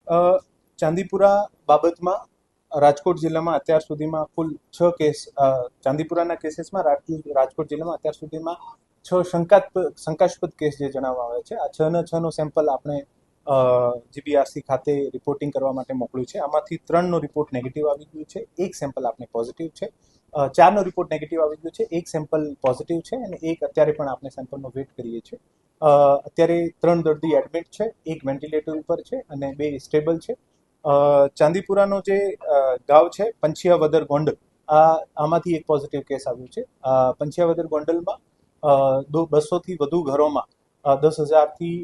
ચાંદીપુરા બાબતમાં રાજકોટ જિલ્લામાં અત્યાર સુધીમાં કુલ 6 કેસ, ચાંદીપુરાના કેસીસમાં રાજકોટ જિલ્લામાં અત્યાર સુધીમાં 6 શંકાસ્પદ કેસ જે જણાવવામાં આવે છે. આ 6 સેમ્પલ આપણે જીબીઆરસી ખાતે રિપોર્ટિંગ કરવા માટે મોકલ્યું છે. આમાંથી 3નો રિપોર્ટ નેગેટિવ આવી ગયું છે, 1 સેમ્પલ આપણે પોઝિટિવ છે, 4નો રિપોર્ટ નેગેટિવ આવી ગયો છે, 1 સેમ્પલ પોઝિટિવ છે અને 1 અત્યારે પણ આપણે સેમ્પલનો વેઇટ કરીએ છીએ. અત્યારે 3 દર્દી એડમિટ છે, 1 વેન્ટિલેટર ઉપર છે અને 2 સ્ટેબલ છે. ચાંદીપુરાનો જે ગાવ છે પંછિયાવદર ગોંડલ, આમાંથી એક પોઝિટિવ કેસ આવ્યું છે. પંછિયાવદર ગોંડલમાં 200થી વધુ ઘરોમાં 10,000થી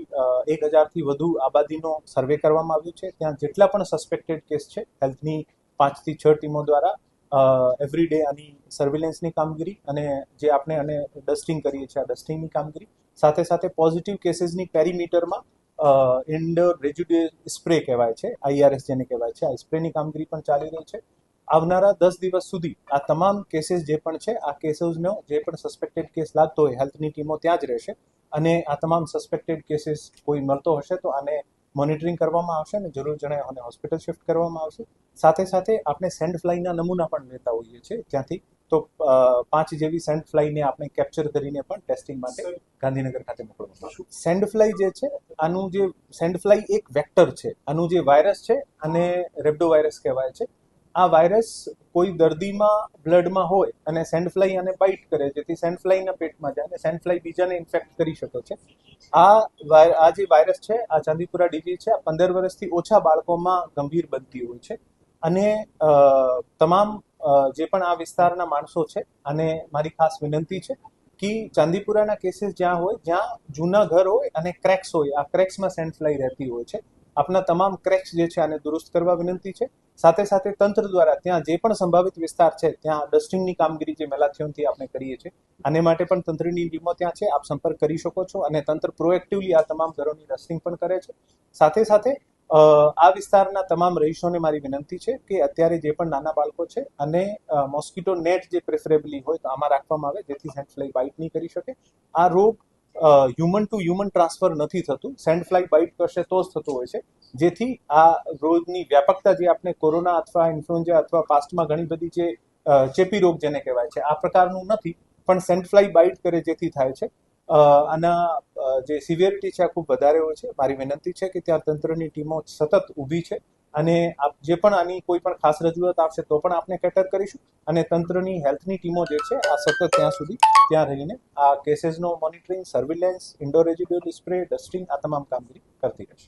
1,000થી વધુ આબાદીનો સર્વે કરવામાં આવ્યું છે. ત્યાં જેટલા પણ સસ્પેક્ટેડ કેસ છે, હેલ્થની 5 થી 6 ટીમો દ્વારા એવરી ડે આની સર્વેલન્સની કામગીરી અને જે આપણે આને ડસ્ટિંગ કરીએ છીએ, આ ડસ્ટિંગની કામગીરી સાથે સાથે પોઝિટિવ કેસીસની પેરીમીટરમાં ઇન્ડોર રેઝિડ્યુઅલ સ્પ્રે કહેવાય છે, IRS જેને કહેવાય છે, આ સ્પ્રેની કામગીરી પણ ચાલી રહી છે. આવનારા 10 દિવસ સુધી આ તમામ કેસીસ જે પણ છે, આ કેસીસનો જે પણ સસ્પેક્ટેડ કેસ લાગતો હોય હેલ્થની ટીમો ત્યાં જ રહેશે અને આ તમામ સસ્પેક્ટેડ કેસીસ કોઈ મળતો હશે તો આને મોનિટરિંગ કરવામાં આવશે અને જરૂર જણાય અને હોસ્પિટલ શિફ્ટ કરવામાં આવશે. સાથે સાથે આપણે સેન્ડ ફ્લાયના નમૂના પણ લેતા હોઈએ છીએ ત્યાંથી, તો 5 જેવી સેન્ડ ફ્લાયને આપણે કેપ્ચર કરીને પણ ટેસ્ટિંગ માટે ગાંધીનગર ખાતે મોકલવામાં આવશે. સેન્ડ ફ્લાય જે છે, આનું જે સેન્ડ ફ્લાય એક વેક્ટર છે, આનું જે વાયરસ છે અને રેબડો વાયરસ કહેવાય છે. આ વાયરસ કોઈ દર્દીમાં બ્લડમાં હોય અને સેન્ડ ફ્લાય આને બાઇટ કરે, જેથી સેન્ડ ફ્લાયના પેટમાં જાય અને સેન્ડ ફ્લાય બીજાને ઇન્ફેક્ટ કરી શકે છે. આ જે વાયરસ છે, આ ચાંદીપુરા ડીજી છે, આ 15 વર્ષથી ઓછા બાળકોમાં ગંભીર બનતી હોય છે અને તમામ જે પણ આ વિસ્તારના માણસો છે અને મારી ખાસ વિનંતી છે કે ચાંદીપુરાના કેસીસ જ્યાં હોય, જ્યાં જૂના ઘર હોય અને ક્રેક્સ હોય, આ ક્રેક્સમાં સેન્ડ ફ્લાય રહેતી હોય છે. આપના તમામ ક્રેક્સ જે છે આને દુરુસ્ત કરવા વિનંતી છે. સાથે સાથે તંત્ર દ્વારા ત્યાં જે પણ સંભવિત વિસ્તાર છે ત્યાં ડસ્ટિંગની કામગીરી જે મેલાથિયોનથી આપણે કરીએ છીએ, આને માટે પણ તંત્રની ટીમો ત્યાં છે, આપ સંપર્ક કરી શકો છો અને તંત્ર પ્રોએક્ટિવલી આ તમામ ઘરોની ડસ્ટિંગ પણ કરે છે. સાથે સાથે આ વિસ્તારના તમામ રહીશોને મારી વિનંતી છે કે અત્યારે જે પણ નાના બાળકો છે અને મોસ્કિટો નેટ જે પ્રેફરેબલી હોય તો આમાં રાખવામાં આવે, જેથી સેન્ડ ફ્લાય બાઇટ નહીં કરી શકે. આ રોગ હ્યુમન ટુ હ્યુમન ટ્રાન્સફર નથી થતું, સેન્ડ ફ્લાય બાઇટ કરશે તો જ થતું હોય છે, જેથી આ રોગની વ્યાપકતા જે આપણે કોરોના અથવા ઇન્ફ્લુએન્ઝા અથવા પાસ્ટમાં ઘણી બધી જે ચેપી રોગ જેને કહેવાય છે આ પ્રકારનું નથી, પણ સેન્ડ ફ્લાય બાઇટ કરે જેથી થાય છે. આના જે સિવિયરિટી છે આ ખૂબ વધારે હોય છે. મારી વિનંતી છે કે ત્યાં તંત્રની ટીમો સતત ઊભી છે અને જે પણ આની કોઈ પણ ખાસ રજૂઆત આવશે તો પણ આપણે કેટર કરીશું અને તંત્રની હેલ્થની ટીમો જે છે આ સતત ત્યાં સુધી ત્યાં રહીને આ કેસીસનો monitoring, surveillance, indoor residual spray, dusting આ તમામ કામગીરી કરતી રહેશે.